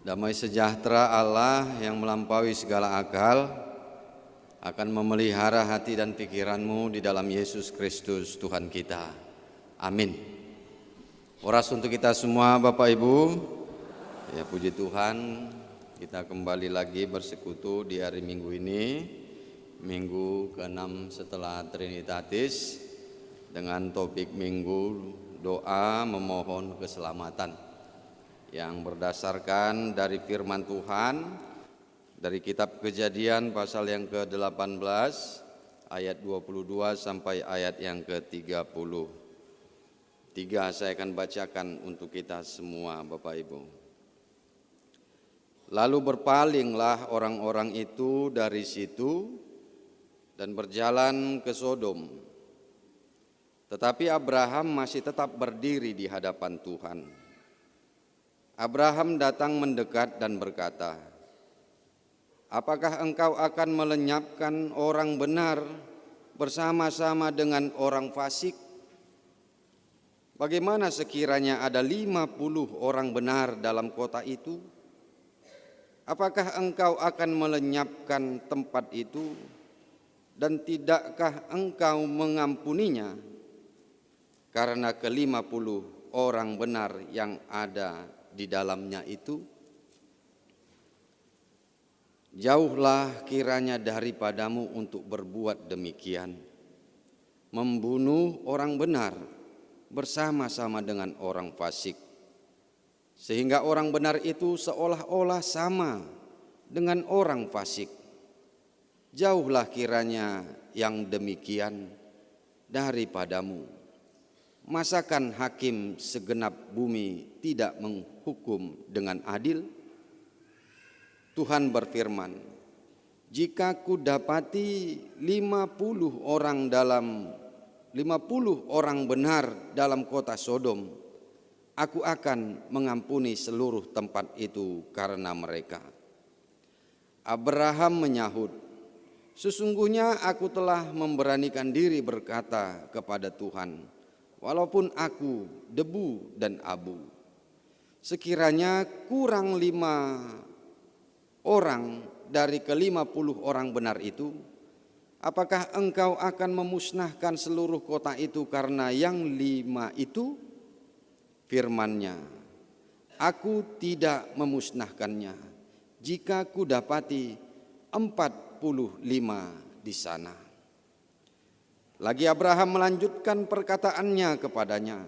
Damai sejahtera Allah yang melampaui segala akal akan memelihara hati dan pikiranmu di dalam Yesus Kristus Tuhan kita. Amin. Oras untuk kita semua Bapak Ibu. Ya, puji Tuhan, kita kembali lagi bersekutu di hari Minggu ini, Minggu ke-6 setelah Trinitatis, dengan topik Minggu doa memohon keselamatan, yang berdasarkan dari firman Tuhan dari kitab Kejadian pasal yang ke-18 ayat 22 sampai ayat yang ke-33. Saya akan bacakan untuk kita semua Bapak Ibu. Lalu berpalinglah orang-orang itu dari situ dan berjalan ke Sodom. Tetapi Abraham masih tetap berdiri di hadapan Tuhan. Abraham datang mendekat dan berkata, "Apakah engkau akan melenyapkan orang benar bersama-sama dengan orang fasik? Bagaimana sekiranya ada 50 orang benar dalam kota itu? Apakah engkau akan melenyapkan tempat itu dan tidakkah engkau mengampuninya karena ke-50 orang benar yang ada di dalamnya itu? Jauhlah kiranya daripadamu untuk berbuat demikian, membunuh orang benar bersama-sama dengan orang fasik, sehingga orang benar itu seolah-olah sama dengan orang fasik. Jauhlah kiranya yang demikian daripadamu. Masakan hakim segenap bumi tidak menghukum dengan adil?" Tuhan berfirman, "Jika kudapati 50 orang benar dalam kota Sodom, aku akan mengampuni seluruh tempat itu karena mereka." Abraham menyahut, "Sesungguhnya aku telah memberanikan diri berkata kepada Tuhan, walaupun aku debu dan abu, sekiranya kurang 5 orang dari ke-50 orang benar itu, apakah engkau akan memusnahkan seluruh kota itu karena yang 5 itu?" Firman-Nya, "Aku tidak memusnahkannya jika kudapati 45 di sana." Lagi Abraham melanjutkan perkataannya kepadanya,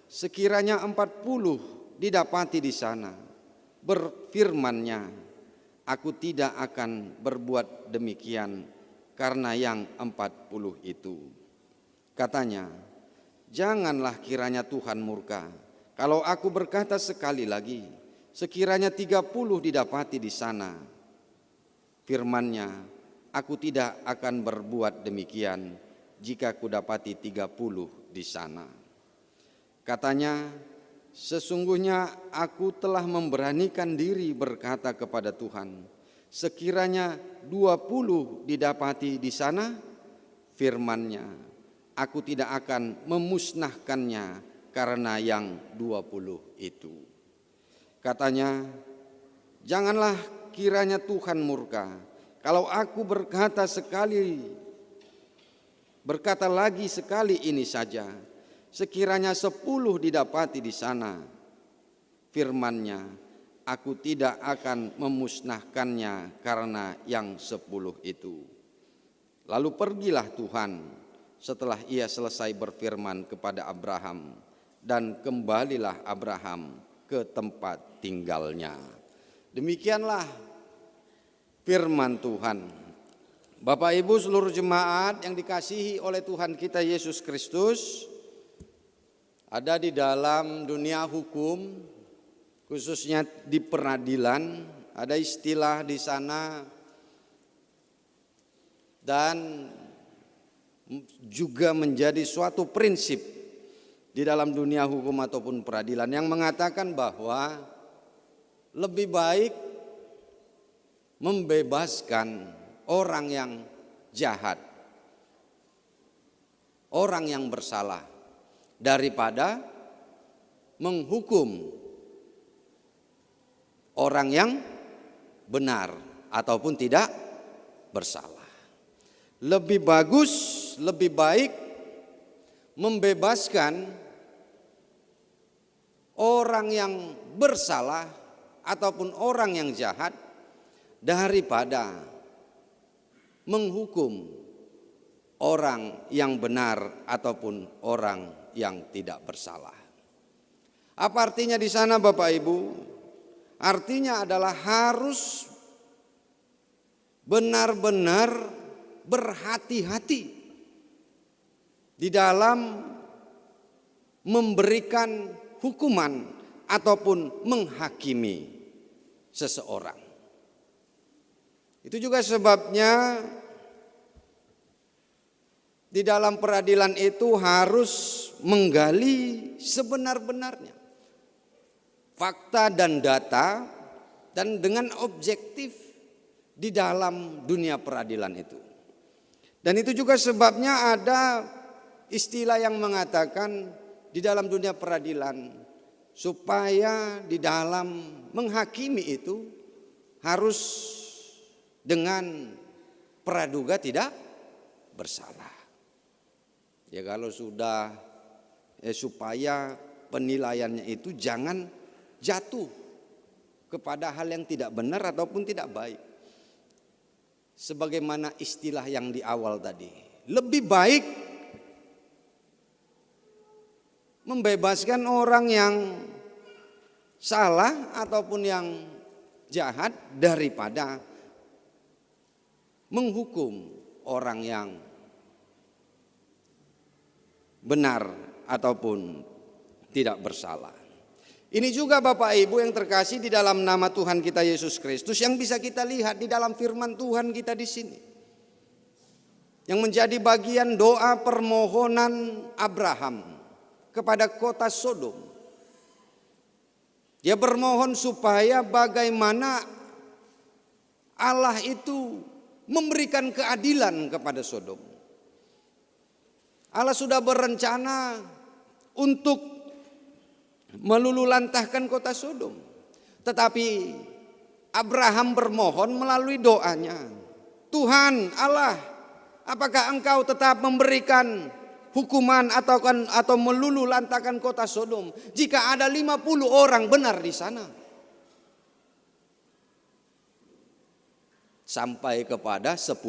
"Sekiranya 40 didapati di sana," berfirman-Nya, "Aku tidak akan berbuat demikian karena yang 40 itu." Katanya, "Janganlah kiranya Tuhan murka kalau aku berkata sekali lagi, sekiranya 30 didapati di sana." Firman-Nya, "Aku tidak akan berbuat demikian jika kudapati 30 di sana." Katanya, "Sesungguhnya aku telah memberanikan diri berkata kepada Tuhan, sekiranya 20 didapati di sana." Firman-Nya, "Aku tidak akan memusnahkannya karena yang 20 itu." Katanya, "Janganlah kiranya Tuhan murka kalau aku berkata lagi sekali ini saja, sekiranya 10 didapati di sana." Firman-Nya, "Aku tidak akan memusnahkannya karena yang 10 itu." Lalu pergilah Tuhan setelah ia selesai berfirman kepada Abraham, dan kembalilah Abraham ke tempat tinggalnya. Demikianlah firman Tuhan. Bapak Ibu seluruh jemaat yang dikasihi oleh Tuhan kita Yesus Kristus, ada di dalam dunia hukum, khususnya di peradilan, ada istilah di sana dan juga menjadi suatu prinsip di dalam dunia hukum ataupun peradilan yang mengatakan bahwa lebih baik membebaskan orang yang jahat, orang yang bersalah, daripada menghukum orang yang benar ataupun tidak bersalah. Lebih bagus, lebih baik membebaskan orang yang bersalah ataupun orang yang jahat daripada menghukum orang yang benar ataupun orang yang tidak bersalah. Apa artinya di sana Bapak Ibu? Artinya adalah harus benar-benar berhati-hati di dalam memberikan hukuman ataupun menghakimi seseorang. Itu juga sebabnya di dalam peradilan itu harus menggali sebenar-benarnya fakta dan data, dan dengan objektif di dalam dunia peradilan itu. Dan itu juga sebabnya ada istilah yang mengatakan di dalam dunia peradilan, supaya di dalam menghakimi itu harus dengan praduga tidak bersalah. Ya kalau sudah supaya penilaiannya itu jangan jatuh kepada hal yang tidak benar ataupun tidak baik. Sebagaimana istilah yang di awal tadi, lebih baik membebaskan orang yang salah ataupun yang jahat daripada menghukum orang yang benar ataupun tidak bersalah. Ini juga Bapak Ibu yang terkasih di dalam nama Tuhan kita Yesus Kristus yang bisa kita lihat di dalam firman Tuhan kita di sini. Yang menjadi bagian doa permohonan Abraham kepada kota Sodom. Dia bermohon supaya bagaimana Allah itu memberikan keadilan kepada Sodom. Allah sudah berencana untuk melululantahkan kota Sodom. Tetapi Abraham bermohon melalui doanya, Tuhan Allah, apakah engkau tetap memberikan hukuman atau melululantahkan kota Sodom jika ada 50 orang benar di sana? Sampai kepada 10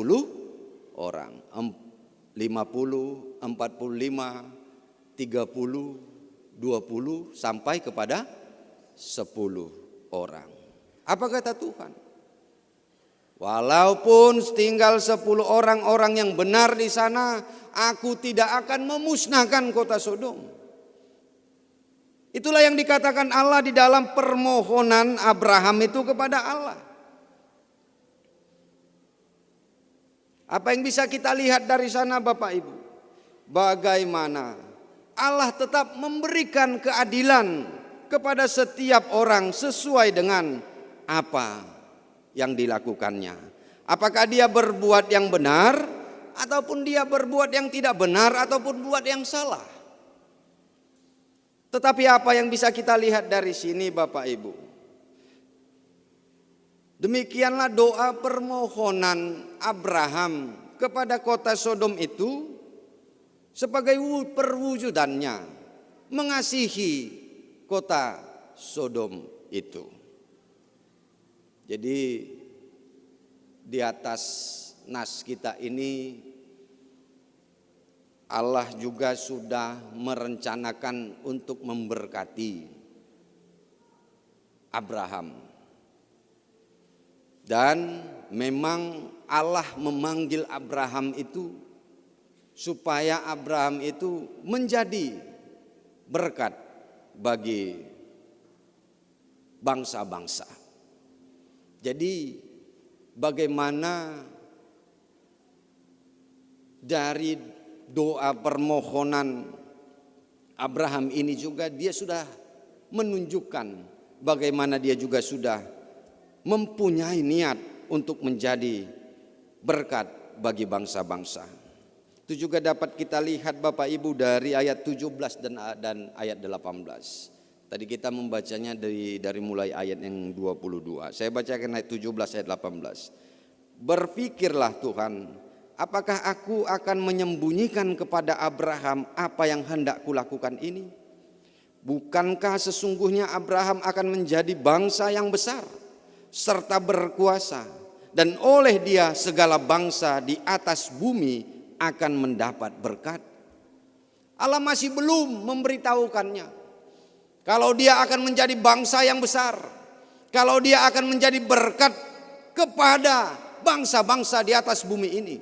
orang, 50, 45, 30, 20 sampai kepada 10 orang. Apa kata Tuhan? Walaupun tinggal 10 orang yang benar di sana, aku tidak akan memusnahkan kota Sodom. Itulah yang dikatakan Allah di dalam permohonan Abraham itu kepada Allah. Apa yang bisa kita lihat dari sana Bapak Ibu? Bagaimana Allah tetap memberikan keadilan kepada setiap orang sesuai dengan apa yang dilakukannya. Apakah dia berbuat yang benar ataupun dia berbuat yang tidak benar ataupun buat yang salah. Tetapi apa yang bisa kita lihat dari sini Bapak Ibu? Demikianlah doa permohonan Abraham kepada kota Sodom itu sebagai perwujudannya mengasihi kota Sodom itu. Jadi di atas nas kita ini Allah juga sudah merencanakan untuk memberkati Abraham. Dan memang Allah memanggil Abraham itu supaya Abraham itu menjadi berkat bagi bangsa-bangsa. Jadi bagaimana dari doa permohonan Abraham ini juga dia sudah menunjukkan bagaimana dia juga sudah mempunyai niat untuk menjadi berkat bagi bangsa-bangsa. Itu juga dapat kita lihat Bapak Ibu dari ayat 17 dan ayat 18. Tadi kita membacanya dari mulai ayat yang 22. Saya bacakan ayat 17 ayat 18. Berpikirlah Tuhan, apakah aku akan menyembunyikan kepada Abraham apa yang hendak kulakukan ini? Bukankah sesungguhnya Abraham akan menjadi bangsa yang besar serta berkuasa, dan oleh dia segala bangsa di atas bumi akan mendapat berkat? Allah masih belum memberitahukannya kalau dia akan menjadi bangsa yang besar, kalau dia akan menjadi berkat kepada bangsa-bangsa di atas bumi ini.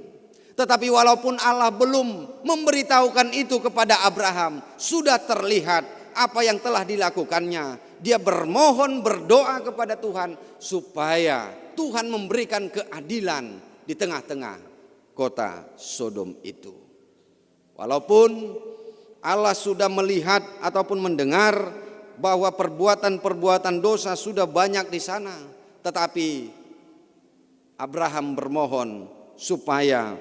Tetapi walaupun Allah belum memberitahukan itu kepada Abraham, sudah terlihat apa yang telah dilakukannya. Dia bermohon, berdoa kepada Tuhan supaya Tuhan memberikan keadilan di tengah-tengah kota Sodom itu. Walaupun Allah sudah melihat ataupun mendengar bahwa perbuatan-perbuatan dosa sudah banyak di sana, tetapi Abraham bermohon supaya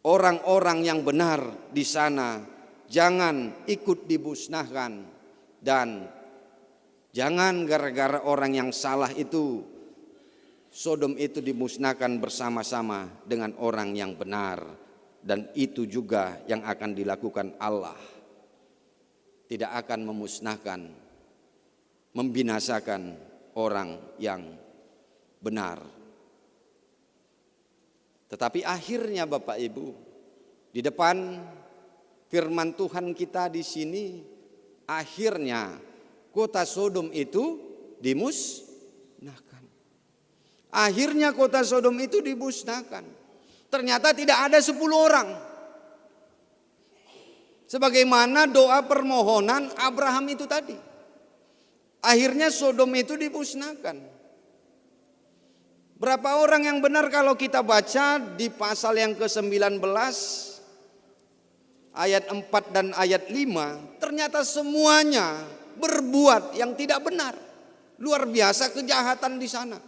orang-orang yang benar di sana jangan ikut dimusnahkan, dan jangan gara-gara orang yang salah itu Sodom itu dimusnahkan bersama-sama dengan orang yang benar. Dan itu juga yang akan dilakukan Allah. Tidak akan memusnahkan, membinasakan orang yang benar. Tetapi akhirnya Bapak Ibu, di depan firman Tuhan kita di sini, akhirnya kota Sodom itu dimusnahkan. Akhirnya kota Sodom itu dimusnahkan. Ternyata tidak ada 10 orang. Sebagaimana doa permohonan Abraham itu tadi. Akhirnya Sodom itu dimusnahkan. Berapa orang yang benar kalau kita baca di pasal yang ke-19 ayat 4 dan ayat 5, ternyata semuanya berbuat yang tidak benar. Luar biasa kejahatan di sana.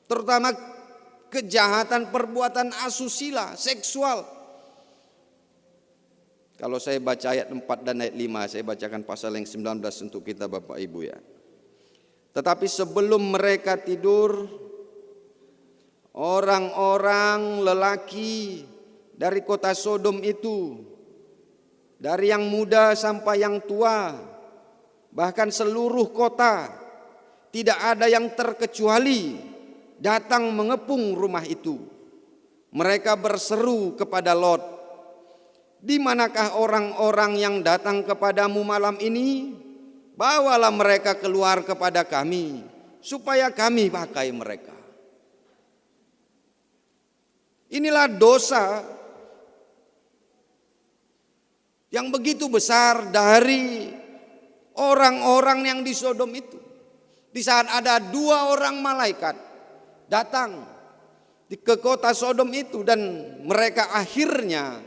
Terutama kejahatan perbuatan asusila, seksual. Kalau saya baca ayat 4 dan ayat 5, saya bacakan pasal yang 19 untuk kita Bapak Ibu ya. Tetapi sebelum mereka tidur, orang-orang lelaki dari kota Sodom itu, dari yang muda sampai yang tua, bahkan seluruh kota, tidak ada yang terkecuali datang mengepung rumah itu. Mereka berseru kepada Lot, "Di manakah orang-orang yang datang kepadamu malam ini? Bawalah mereka keluar kepada kami, supaya kami pakai mereka." Inilah dosa yang begitu besar dari orang-orang yang di Sodom itu. Di saat ada 2 orang malaikat datang ke kota Sodom itu, dan mereka akhirnya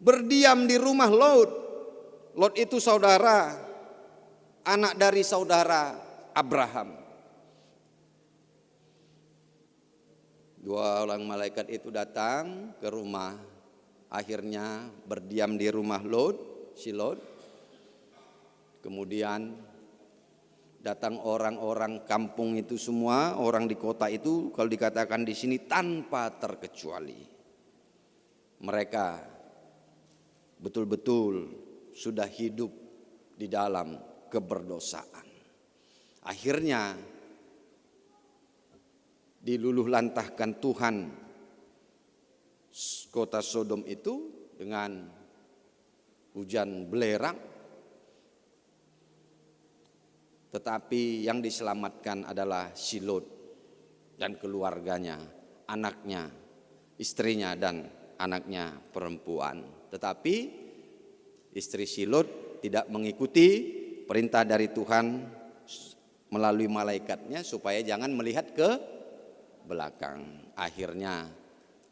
berdiam di rumah Lot. Lot itu saudara, anak dari saudara Abraham. 2 orang malaikat itu datang ke rumah, akhirnya berdiam di rumah Lot, si Lot. Kemudian datang orang-orang kampung itu semua, orang di kota itu, kalau dikatakan di sini tanpa terkecuali. Mereka betul-betul sudah hidup di dalam keberdosaan. Akhirnya diluluh lantahkan Tuhan kota Sodom itu dengan hujan belerang. Tetapi yang diselamatkan adalah si Lot dan keluarganya, anaknya, istrinya dan anaknya perempuan. Tetapi istri si Lot tidak mengikuti perintah dari Tuhan melalui malaikatnya supaya jangan melihat ke belakang. Akhirnya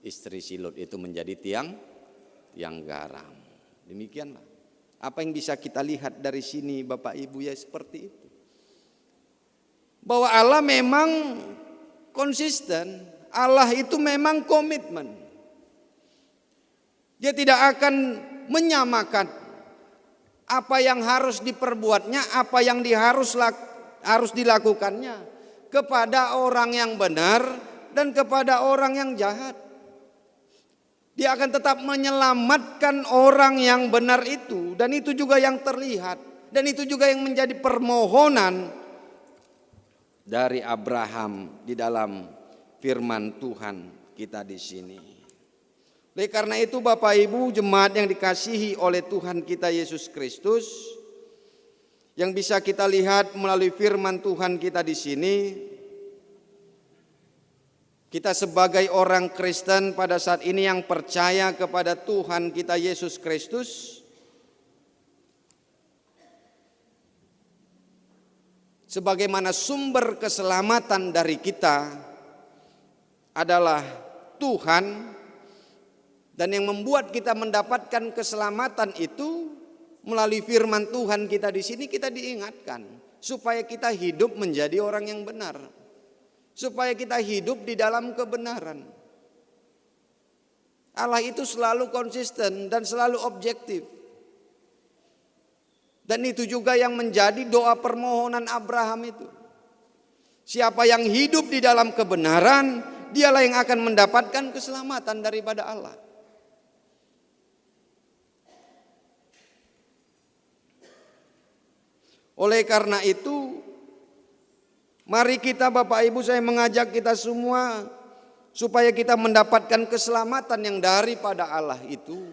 istri si Lot itu menjadi tiang garam. Demikianlah apa yang bisa kita lihat dari sini Bapak Ibu ya, seperti itu. Bahwa Allah memang konsisten, Allah itu memang komitmen. Dia tidak akan menyamakan apa yang harus diperbuatnya, apa yang harus dilakukannya kepada orang yang benar dan kepada orang yang jahat. Dia akan tetap menyelamatkan orang yang benar itu, dan itu juga yang terlihat, dan itu juga yang menjadi permohonan dari Abraham di dalam firman Tuhan kita di sini. Oleh karena itu Bapak Ibu jemaat yang dikasihi oleh Tuhan kita Yesus Kristus, yang bisa kita lihat melalui firman Tuhan kita di sini, kita sebagai orang Kristen pada saat ini yang percaya kepada Tuhan kita Yesus Kristus, sebagaimana sumber keselamatan dari kita adalah Tuhan, dan yang membuat kita mendapatkan keselamatan itu melalui firman Tuhan kita di sini, kita diingatkan supaya kita hidup menjadi orang yang benar, supaya kita hidup di dalam kebenaran. Allah itu selalu konsisten dan selalu objektif. Dan itu juga yang menjadi doa permohonan Abraham itu. Siapa yang hidup di dalam kebenaran, dialah yang akan mendapatkan keselamatan daripada Allah. Oleh karena itu, mari kita Bapak Ibu, saya mengajak kita semua supaya kita mendapatkan keselamatan yang daripada Allah itu,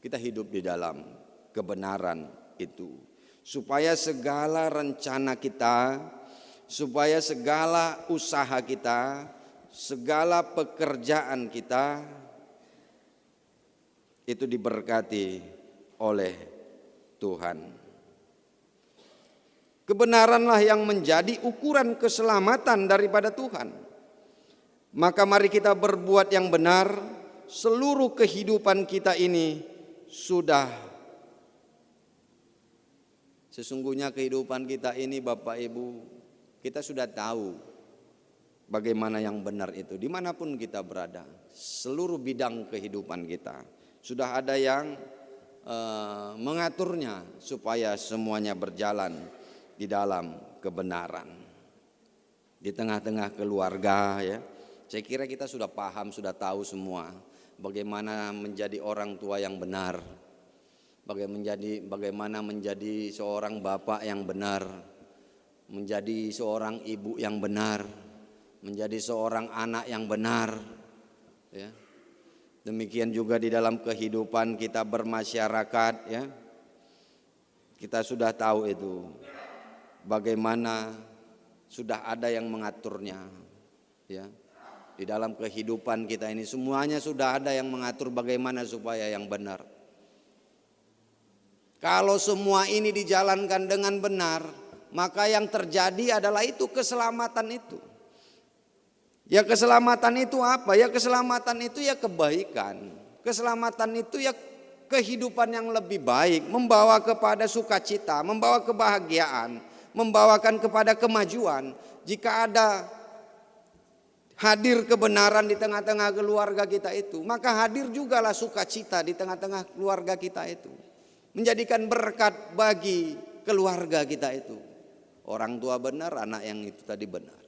kita hidup di dalam kebenaran itu. Supaya segala rencana kita, supaya segala usaha kita, segala pekerjaan kita itu diberkati oleh Tuhan. Kebenaranlah yang menjadi ukuran keselamatan daripada Tuhan. Maka mari kita berbuat yang benar. Seluruh kehidupan kita ini sudah, sesungguhnya kehidupan kita ini Bapak Ibu, kita sudah tahu bagaimana yang benar itu. Dimanapun kita berada, seluruh bidang kehidupan kita sudah ada yang mengaturnya supaya semuanya berjalan di dalam kebenaran. Di tengah-tengah keluarga ya, saya kira kita sudah paham, sudah tahu semua bagaimana menjadi orang tua yang benar, bagaimana menjadi seorang bapak yang benar, menjadi seorang ibu yang benar, menjadi seorang anak yang benar ya. Demikian juga di dalam kehidupan kita bermasyarakat ya. Kita sudah tahu itu. Bagaimana sudah ada yang mengaturnya ya. Di dalam kehidupan kita ini semuanya sudah ada yang mengatur bagaimana supaya yang benar. Kalau semua ini dijalankan dengan benar, maka yang terjadi adalah itu keselamatan itu. Ya keselamatan itu apa? Ya keselamatan itu ya kebaikan. Keselamatan itu ya kehidupan yang lebih baik, membawa kepada sukacita, membawa kebahagiaan, membawakan kepada kemajuan. Jika ada hadir kebenaran di tengah-tengah keluarga kita itu, maka hadir jugalah sukacita di tengah-tengah keluarga kita itu. Menjadikan berkat bagi keluarga kita itu. Orang tua benar, anak yang itu tadi benar.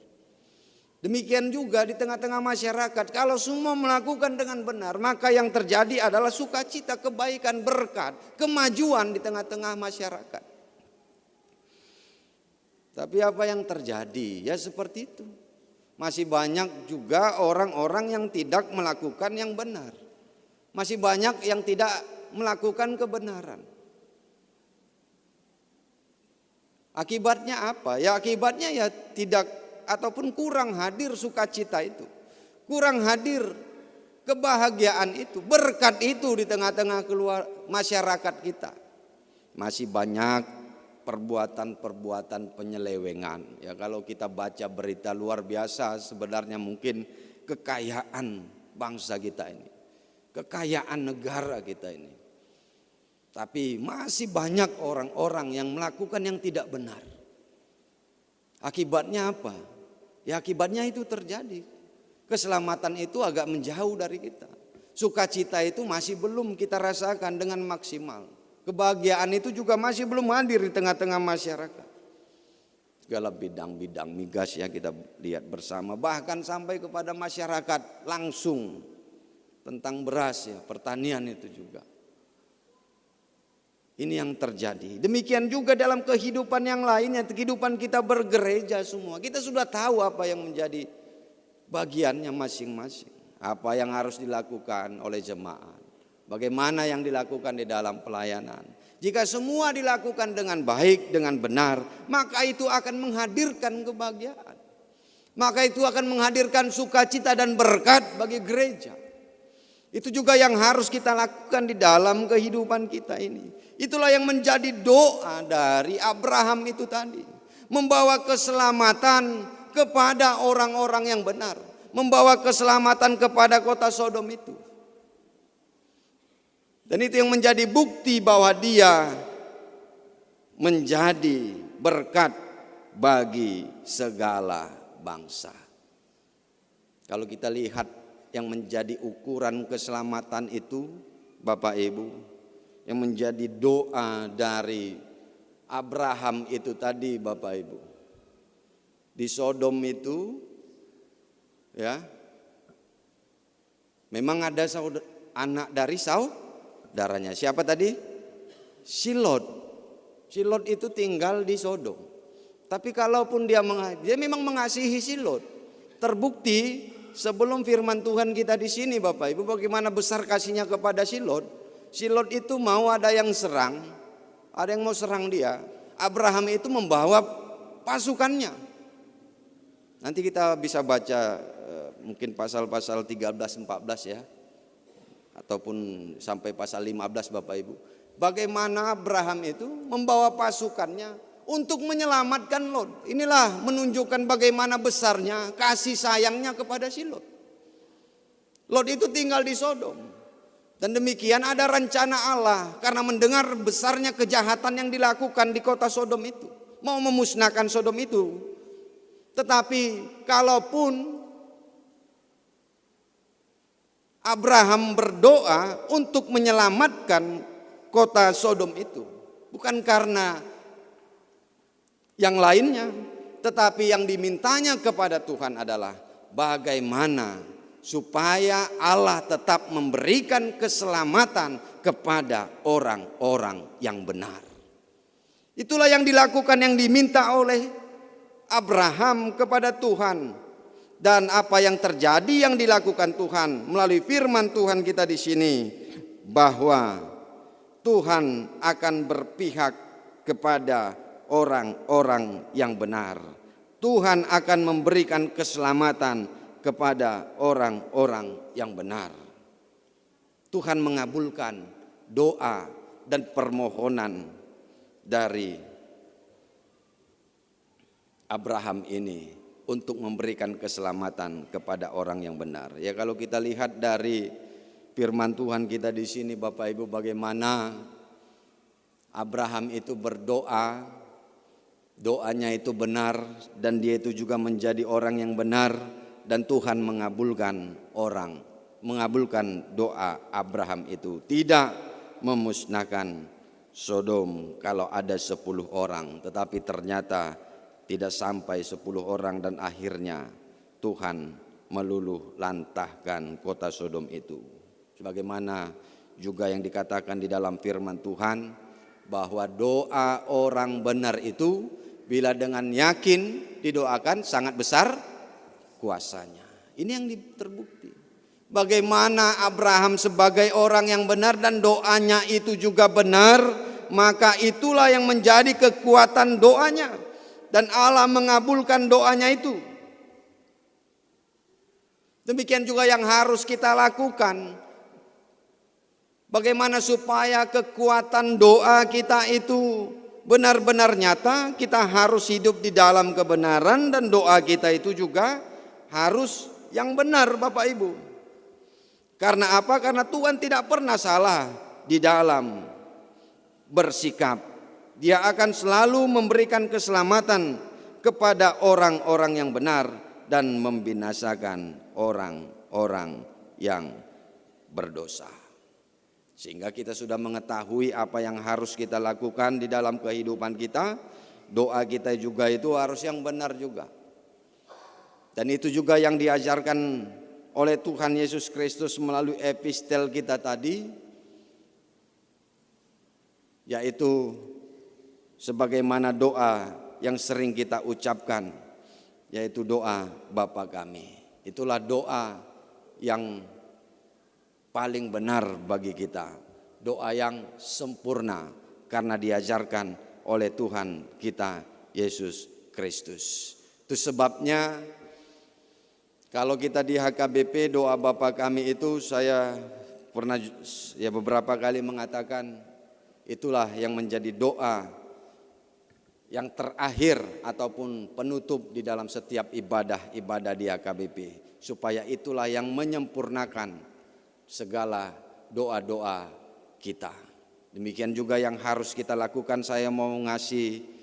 Demikian juga di tengah-tengah masyarakat, kalau semua melakukan dengan benar, maka yang terjadi adalah sukacita, kebaikan, berkat, kemajuan di tengah-tengah masyarakat. Tapi apa yang terjadi? Ya seperti itu. Masih banyak juga orang-orang yang tidak melakukan yang benar. Masih banyak yang tidak melakukan kebenaran. Akibatnya apa? Ya akibatnya ya tidak ataupun kurang hadir sukacita itu. Kurang hadir kebahagiaan itu, berkat itu di tengah-tengah masyarakat kita. Masih banyak perbuatan-perbuatan penyelewengan. Ya kalau kita baca berita luar biasa, sebenarnya mungkin kekayaan bangsa kita ini, kekayaan negara kita ini. Tapi masih banyak orang-orang yang melakukan yang tidak benar. Akibatnya apa? Ya akibatnya itu terjadi. Keselamatan itu agak menjauh dari kita. Sukacita itu masih belum kita rasakan dengan maksimal. Kebahagiaan itu juga masih belum hadir di tengah-tengah masyarakat. Segala bidang-bidang migas ya kita lihat bersama. Bahkan sampai kepada masyarakat langsung tentang beras ya, pertanian itu juga. Ini yang terjadi. Demikian juga dalam kehidupan yang lainnya, kehidupan kita bergereja semua. Kita sudah tahu apa yang menjadi bagiannya masing-masing. Apa yang harus dilakukan oleh jemaat. Bagaimana yang dilakukan di dalam pelayanan. Jika semua dilakukan dengan baik, dengan benar, maka itu akan menghadirkan kebahagiaan. Maka itu akan menghadirkan sukacita dan berkat bagi gereja. Itu juga yang harus kita lakukan di dalam kehidupan kita ini. Itulah yang menjadi doa dari Abraham itu tadi. Membawa keselamatan kepada orang-orang yang benar. Membawa keselamatan kepada kota Sodom itu. Dan itu yang menjadi bukti bahwa dia menjadi berkat bagi segala bangsa. Kalau kita lihat yang menjadi ukuran keselamatan itu, Bapak Ibu, yang menjadi doa dari Abraham itu tadi, Bapak Ibu. Di Sodom itu ya, memang ada anak dari saudaranya. Siapa tadi? Silot. Silot itu tinggal di Sodom. Tapi kalaupun dia memang mengasihi Silot. Terbukti sebelum firman Tuhan kita di sini, Bapak Ibu, bagaimana besar kasihnya kepada Silot. Silot itu mau ada yang serang, ada yang mau serang dia. Abraham itu membawa pasukannya. Nanti kita bisa baca mungkin pasal-pasal 13-14 ya. Ataupun sampai pasal 15 Bapak Ibu. Bagaimana Abraham itu membawa pasukannya untuk menyelamatkan Lot. Inilah menunjukkan bagaimana besarnya kasih sayangnya kepada si Lot. Lot itu tinggal di Sodom. Dan demikian ada rencana Allah karena mendengar besarnya kejahatan yang dilakukan di kota Sodom itu. Mau memusnahkan Sodom itu. Tetapi kalaupun Abraham berdoa untuk menyelamatkan kota Sodom itu. Bukan karena yang lainnya. Tetapi yang dimintanya kepada Tuhan adalah bagaimana supaya Allah tetap memberikan keselamatan kepada orang-orang yang benar. Itulah yang dilakukan, yang diminta oleh Abraham kepada Tuhan. Dan apa yang terjadi yang dilakukan Tuhan melalui firman Tuhan kita di sini, bahwa Tuhan akan berpihak kepada orang-orang yang benar. Tuhan akan memberikan keselamatan kepada orang-orang yang benar. Tuhan mengabulkan doa dan permohonan dari Abraham ini untuk memberikan keselamatan kepada orang yang benar. Ya, kalau kita lihat dari firman Tuhan kita di sini, Bapak Ibu, bagaimana Abraham itu berdoa, doanya itu benar dan dia itu juga menjadi orang yang benar, dan Tuhan mengabulkan doa Abraham itu, tidak memusnahkan Sodom kalau ada 10 orang, tetapi ternyata tidak sampai 10 orang dan akhirnya Tuhan meluluh lantahkan kota Sodom itu. Sebagaimana juga yang dikatakan di dalam firman Tuhan, bahwa doa orang benar itu bila dengan yakin didoakan sangat besar kuasanya. Ini yang terbukti. Bagaimana Abraham sebagai orang yang benar dan doanya itu juga benar, maka itulah yang menjadi kekuatan doanya. Dan Allah mengabulkan doanya itu. Demikian juga yang harus kita lakukan. Bagaimana supaya kekuatan doa kita itu benar-benar nyata. Kita harus hidup di dalam kebenaran, dan doa kita itu juga harus yang benar, Bapak Ibu. Karena apa? Karena Tuhan tidak pernah salah di dalam bersikap. Dia akan selalu memberikan keselamatan kepada orang-orang yang benar dan membinasakan orang-orang yang berdosa. Sehingga kita sudah mengetahui apa yang harus kita lakukan di dalam kehidupan kita. Doa kita juga itu harus yang benar juga. Dan itu juga yang diajarkan oleh Tuhan Yesus Kristus melalui epistel kita tadi, yaitu sebagaimana doa yang sering kita ucapkan, yaitu doa Bapa kami. Itulah doa yang paling benar bagi kita, doa yang sempurna karena diajarkan oleh Tuhan kita Yesus Kristus. Itu sebabnya kalau kita di HKBP doa Bapa kami itu, saya pernah ya beberapa kali mengatakan itulah yang menjadi doa yang terakhir ataupun penutup di dalam setiap ibadah di HKBP, supaya itulah yang menyempurnakan segala doa-doa kita. Demikian juga yang harus kita lakukan. Saya mau ngasih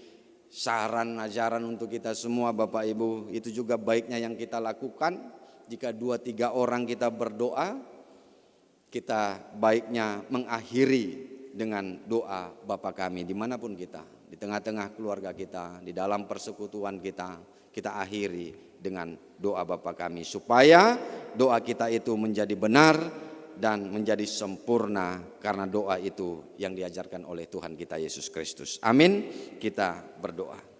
saran ajaran untuk kita semua Bapak Ibu. Itu juga baiknya yang kita lakukan. Jika 2-3 orang kita berdoa, kita baiknya mengakhiri dengan doa Bapa kami dimanapun kita, di tengah-tengah keluarga kita, di dalam persekutuan kita akhiri dengan doa Bapa kami, supaya doa kita itu menjadi benar dan menjadi sempurna karena doa itu yang diajarkan oleh Tuhan kita Yesus Kristus. Amin. Kita berdoa.